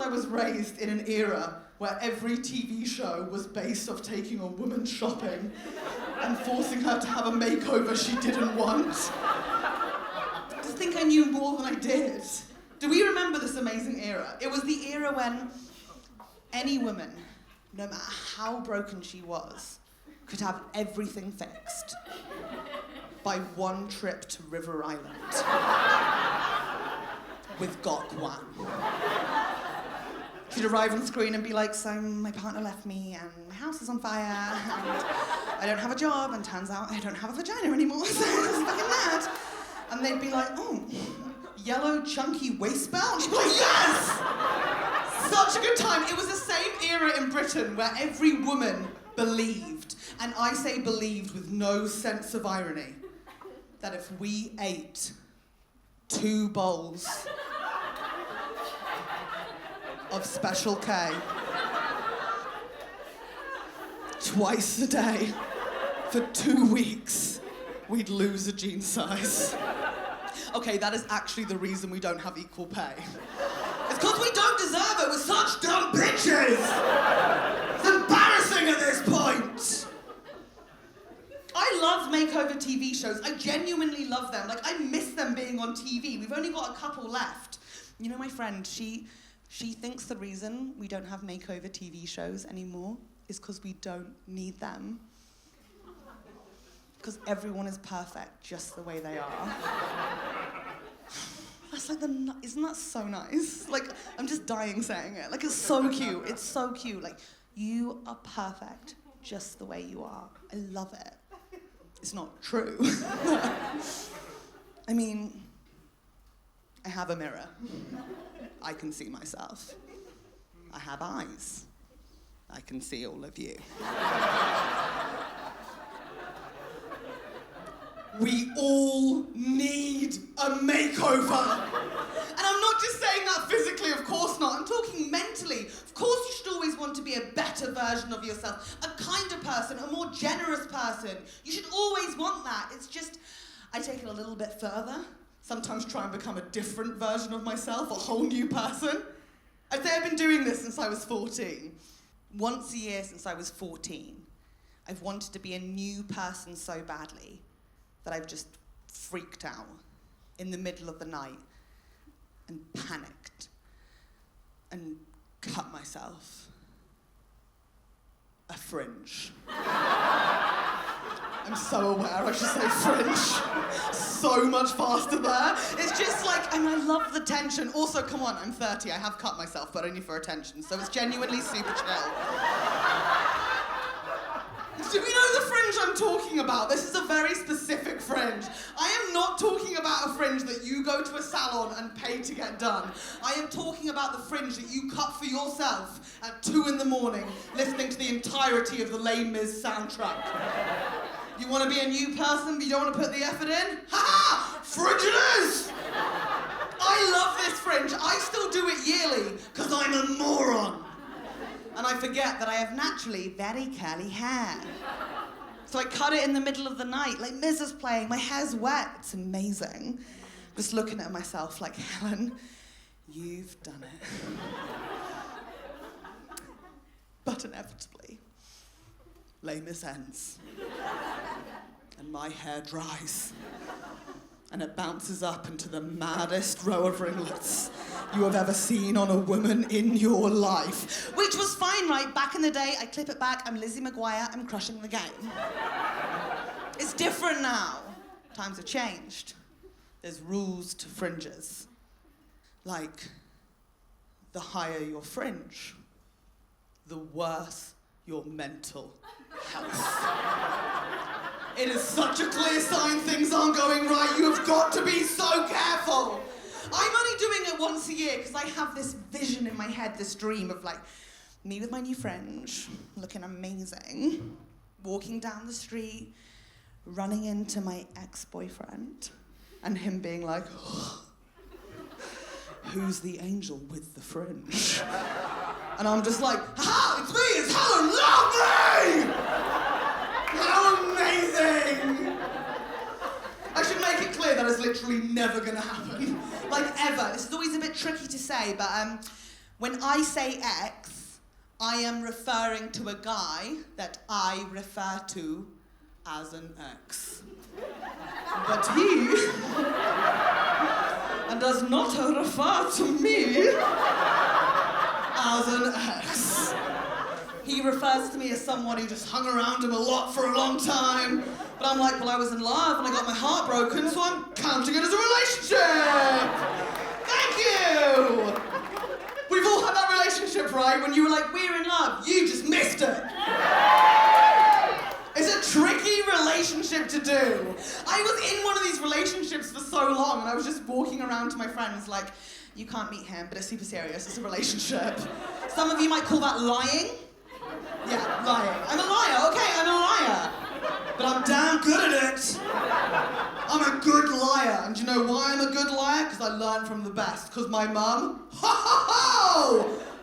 was raised in an era where every TV show was based off taking a woman shopping and forcing her to have a makeover she didn't want. I just think I knew more than I did. Do we remember this amazing era? It was the era when any woman, no matter how broken she was, could have everything fixed by one trip to River Island with Gok Wan. She'd arrive on screen and be like, so my partner left me and my house is on fire and I don't have a job and turns out I don't have a vagina anymore, so it's fucking mad. And they'd be like, oh, yellow chunky waist belt? And she'd be like, yes! Such a good time. It was the same era in Britain where every woman believed, and I say believed with no sense of irony, that if we ate 2 bowls of Special K twice a day for 2 weeks, we'd lose a jean size. Okay, that is actually the reason we don't have equal pay. It's because we don't deserve it. We're such dumb bitches. It's embarrassing at this point. I love makeover TV shows. I genuinely love them. Like, I miss them being on TV. We've only got a couple left. You know, my friend, she thinks the reason we don't have makeover TV shows anymore is because we don't need them. Because everyone is perfect just the way they are. That's like isn't that so nice? Like, I'm just dying saying it. Like, it's so cute. It's so cute. Like, you are perfect just the way you are. I love it. It's not true. I mean, I have a mirror. I can see myself. I have eyes. I can see all of you. We all need a makeover. And I'm not just saying that physically, of course not. I'm talking mentally. Of course you should always want to be a better version of yourself, a kinder person, a more generous person. You should always want that. It's just, I take it a little bit further. Sometimes try and become a different version of myself, a whole new person. I'd say I've been doing this since I was 14. Once a year since I was 14, I've wanted to be a new person so badly that I've just freaked out in the middle of the night and panicked and cut myself a fringe. I'm so aware I should say fringe. So much faster there. It's just like, and I love the tension. Also, come on, I'm 30, I have cut myself, but only for attention, so it's genuinely super chill. Do you know the fringe I'm talking about? This is a very specific fringe. I am not talking about a fringe that you go to a salon and pay to get done. I am talking about the fringe that you cut for yourself at 2 a.m, listening to the entirety of the Les Mis soundtrack. You want to be a new person, but you don't want to put the effort in? Ha-ha! Fringe it is! I love this fringe. I still do it yearly, because I'm a moron. And I forget that I have naturally very curly hair. So I cut it in the middle of the night, like Miz is playing, my hair's wet, it's amazing. Just looking at myself like, Helen, you've done it. But inevitably, Les Mis ends. And my hair dries. And it bounces up into the maddest row of ringlets you have ever seen on a woman in your life. Which was fine, right? Back in the day, I clip it back, I'm Lizzie McGuire, I'm crushing the game. It's different now. Times have changed. There's rules to fringes. Like, the higher your fringe, the worse your mental health. It is such a clear sign things aren't going right. You have got to be so careful. I'm only doing it once a year because I have this vision in my head, this dream of like me with my new fringe, looking amazing, walking down the street, running into my ex-boyfriend, and him being like, oh, who's the angel with the fringe? And I'm just like, ha! It's me! It's Helen! Love me! How amazing! I should make it clear that is literally never gonna happen. Like, ever. This is always a bit tricky to say, but When I say ex, I am referring to a guy that I refer to as an ex. But he does not refer to me as an ex. He refers to me as someone who just hung around him a lot for a long time. But I'm like, well, I was in love and I got my heart broken, so I'm counting it as a relationship. Thank you. We've all had that relationship, right? When you were like, we're in love, you just missed it. It's a tricky relationship to do. I was in one of these relationships for so long, and I was just walking around to my friends like, you can't meet him, but it's super serious, it's a relationship. Some of you might call that lying. Yeah, lying. I'm a liar, okay, I'm a liar. But I'm damn good at it. I'm a good liar. And do you know why I'm a good liar? Because I learned from the best. Because my mum,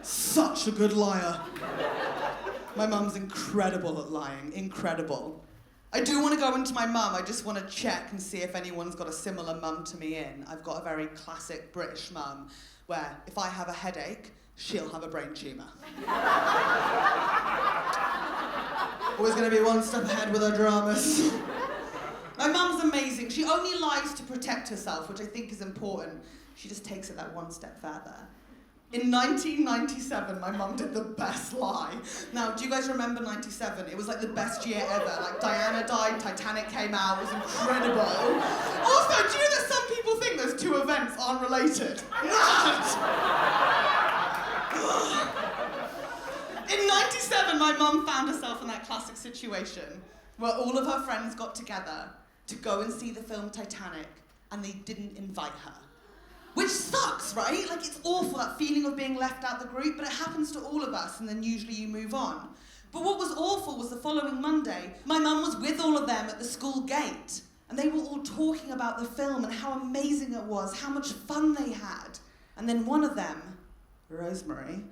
such a good liar. My mum's incredible at lying, incredible. I do want to go into my mum. I just want to check and see if anyone's got a similar mum to me in. I've got a very classic British mum where if I have a headache, she'll have a brain tumour. Always going to be one step ahead with her dramas. My mum's amazing. She only lies to protect herself, which I think is important. She just takes it that one step further. In 1997, my mum did the best lie. Now, do you guys remember 97? It was like the best year ever. Like, Diana died, Titanic came out, it was incredible. Also, do you know that some people think those two events aren't related? Not! In 97, my mum found herself in that classic situation where all of her friends got together to go and see the film Titanic, and they didn't invite her. Which sucks, right? Like, it's awful, that feeling of being left out the group, but it happens to all of us, and then usually you move on. But what was awful was the following Monday, my mum was with all of them at the school gate, and they were all talking about the film and how amazing it was, how much fun they had. And then one of them, Rosemary,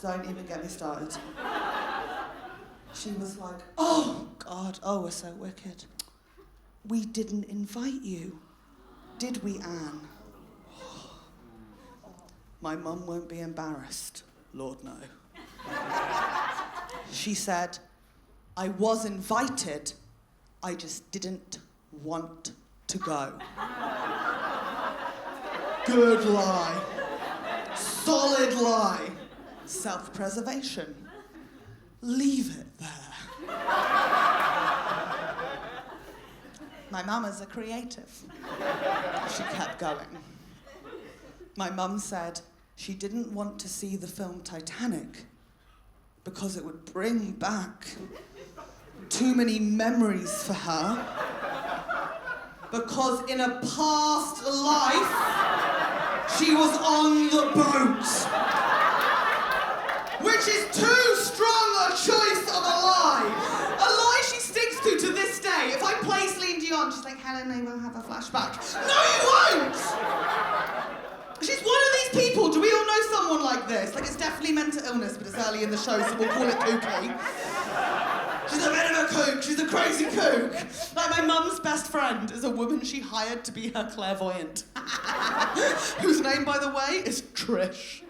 don't even get me started. She was like, oh, God, oh, we're so wicked. We didn't invite you. Did we, Anne? My mum won't be embarrassed. Lord, no. She said, I was invited, I just didn't want to go. Good lie. Solid lie. Self-preservation. Leave it there. My mum is a creative. She kept going. My mum said she didn't want to see the film Titanic because it would bring back too many memories for her. Because in a past life, she was on the boat. Which is too strong a choice of a lie. A lie she sticks to this day. If I play Celine Dion, she's like, Helen, I will have a flashback. No, you won't! She's one of these people. Do we all know someone like this? Like, it's definitely mental illness, but it's early in the show, so we'll call it kooky. She's a bit of a kook. She's a crazy kook. Like, my mum's best friend is a woman she hired to be her clairvoyant. Whose name, by the way, is Trish.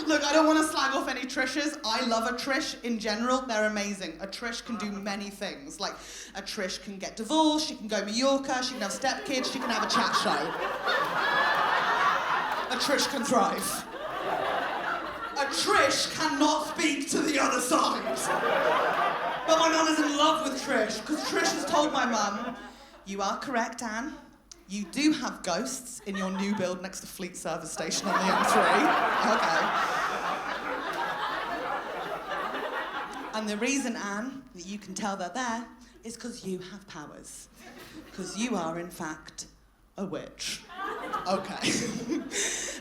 Look, I don't want to slag off any Trishes. I love a Trish in general. They're amazing. A Trish can do many things. Like, a Trish can get divorced, she can go Mallorca, she can have stepkids, she can have a chat show. A Trish can thrive. A Trish cannot speak to the other side. But my mum is in love with Trish, because Trish has told my mum, you are correct, Anne. You do have ghosts in your new build next to Fleet Service Station on the M3. Okay. And the reason, Anne, that you can tell they're there is because you have powers. Because you are, in fact, a witch. Okay.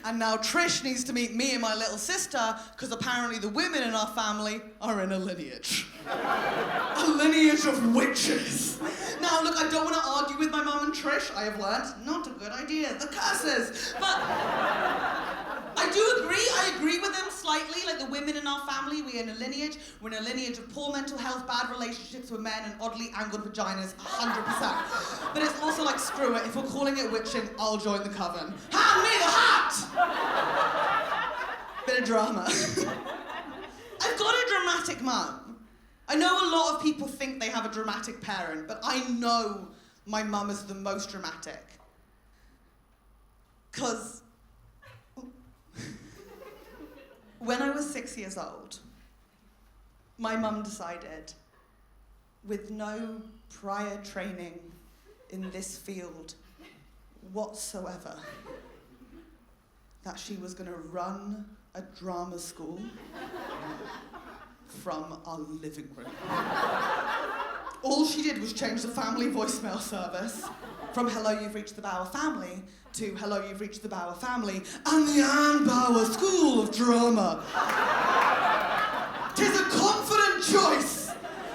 And now Trish needs to meet me and my little sister, because apparently the women in our family are in a lineage. A lineage of witches. Now, look, I don't want to argue with my mum and Trish. I have learnt, not a good idea. The curses. But I agree with them slightly. Like, the women in our family, we're in a lineage. We're in a lineage of poor mental health, bad relationships with men, and oddly angled vaginas, 100%. But it's also like, screw it, if we're calling it witching, I'll join the coven. Hand me the hat! Bit of drama. I've got a dramatic mum. I know a lot of people think they have a dramatic parent, but I know my mum is the most dramatic. 'Cause when I was 6 years old, my mum decided, with no prior training in this field whatsoever, that she was going to run a drama school from our living room. All she did was change the family voicemail service from "Hello, you've reached the Bauer family" to "Hello, you've reached the Bauer family and the Helen Bauer School of Drama." 'Tis a confident choice.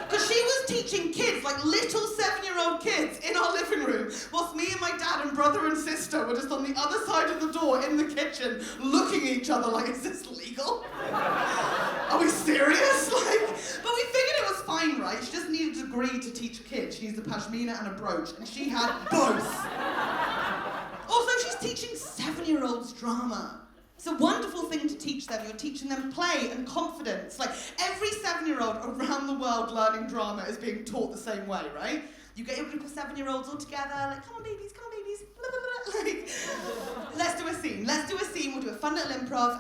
Because she was teaching kids, like little 7-year-old kids, in our living room, whilst me and my dad and brother and sister were just on the other side of the door in the kitchen, looking at each other like, is this legal? Are we serious? But we figured it was fine, right? She just needed a degree to teach kids. She needs a pashmina and a brooch, and she had both. Also, she's teaching 7-year-olds drama. It's a wonderful thing to teach them. You're teaching them play and confidence. Like, every 7-year-old around the world learning drama is being taught the same way, right? You get your group of 7-year-olds all together, like, come on babies, blah, blah, blah. Like, let's do a scene. We'll do a fun little improv.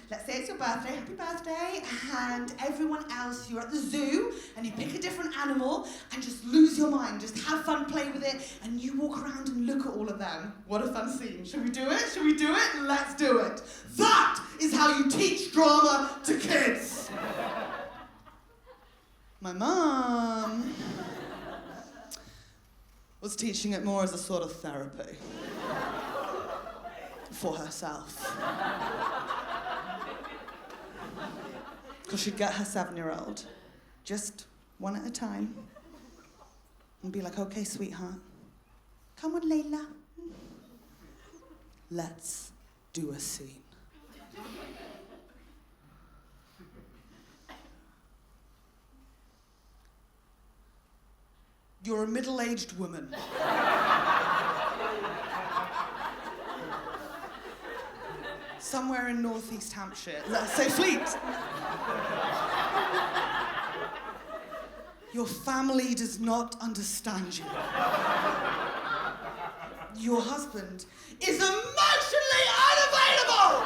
Let's say it's your birthday, happy birthday, and everyone else, you're at the zoo, and you pick a different animal, and just lose your mind, just have fun, play with it, and you walk around and look at all of them. What a fun scene. Should we do it? Let's do it. That is how you teach drama to kids. My mum was teaching it more as a sort of therapy for herself. Because she'd get her 7-year-old, just one at a time, and be like, okay, sweetheart, come on, Layla. Let's do a scene. You're a middle-aged woman. Somewhere in northeast Hampshire, let's say Fleet. Your family does not understand you. Your husband is emotionally unavailable!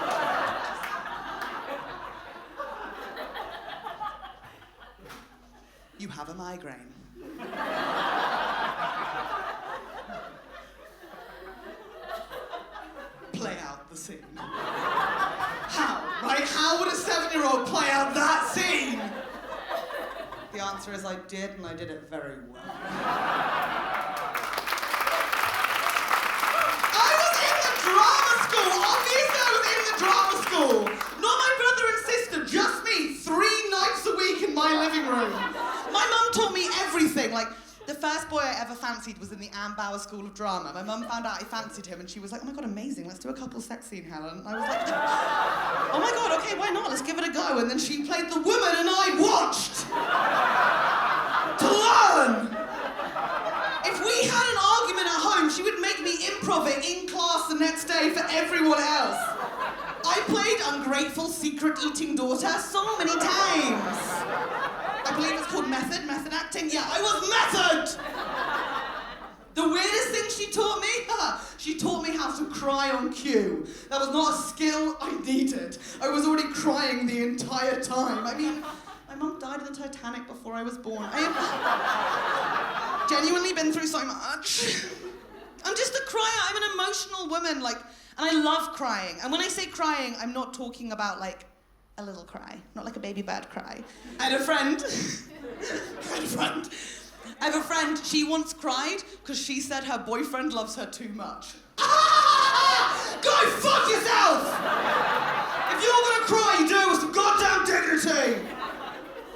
You have a migraine. Play out the scene. How, right? How would a 7-year-old play out that scene? The answer is I did, and I did it very well. I was in the drama school! Obviously I was in the drama school! Not my brother and sister, just me, 3 nights a week in my living room. My mum taught me everything, like, the first boy I ever fancied was in the Helen Bauer School of Drama. My mum found out I fancied him, and she was like, oh my God, amazing, let's do a couple sex scene, Helen. And I was like, oh my God, okay, why not? Let's give it a go. And then she played the woman, and I watched to learn. If we had an argument at home, she would make me improv it in class the next day for everyone else. I played ungrateful, secret-eating daughter so many times. I believe it's called method acting. Yeah, I was method! The weirdest thing she taught me? She taught me how to cry on cue. That was not a skill I needed. I was already crying the entire time. I mean, my mum died in the Titanic before I was born. I have genuinely been through so much. I'm just a crier. I'm an emotional woman, and I love crying. And when I say crying, I'm not talking about, a little cry, not like a baby bird cry. I had a friend, she once cried because she said her boyfriend loves her too much. Go fuck yourself! If you're gonna cry, you do it with some goddamn dignity!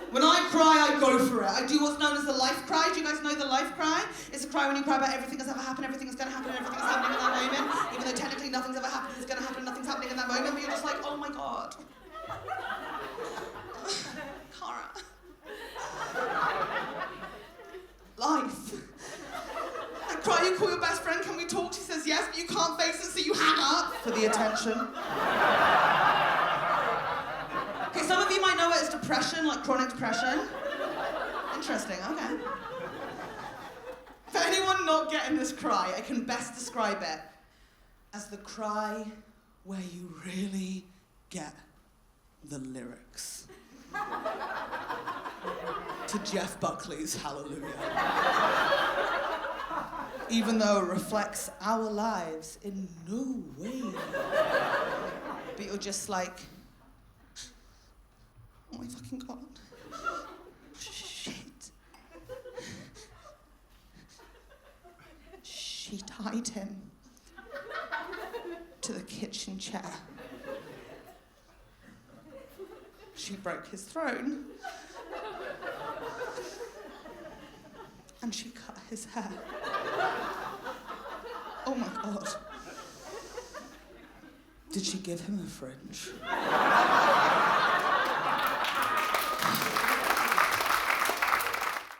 When I cry, I go for it. I do what's known as the life cry. Do you guys know the life cry? It's a cry when you cry about everything that's ever happened, everything that's gonna happen, and everything that's happening in that moment. Even though technically nothing's ever happened, it's gonna happen, and nothing's happening in that moment, but you're just like, oh my God. attention. Okay, some of you might know it as depression, like chronic depression. Interesting, okay. For anyone not getting this cry, I can best describe it as the cry where you really get the lyrics. To Jeff Buckley's Hallelujah. Even though it reflects our lives in no way. But you're just like, oh my fucking God. Shit. She tied him to the kitchen chair. She broke his throne. And she cut his hair. Oh my God. Did she give him a fringe?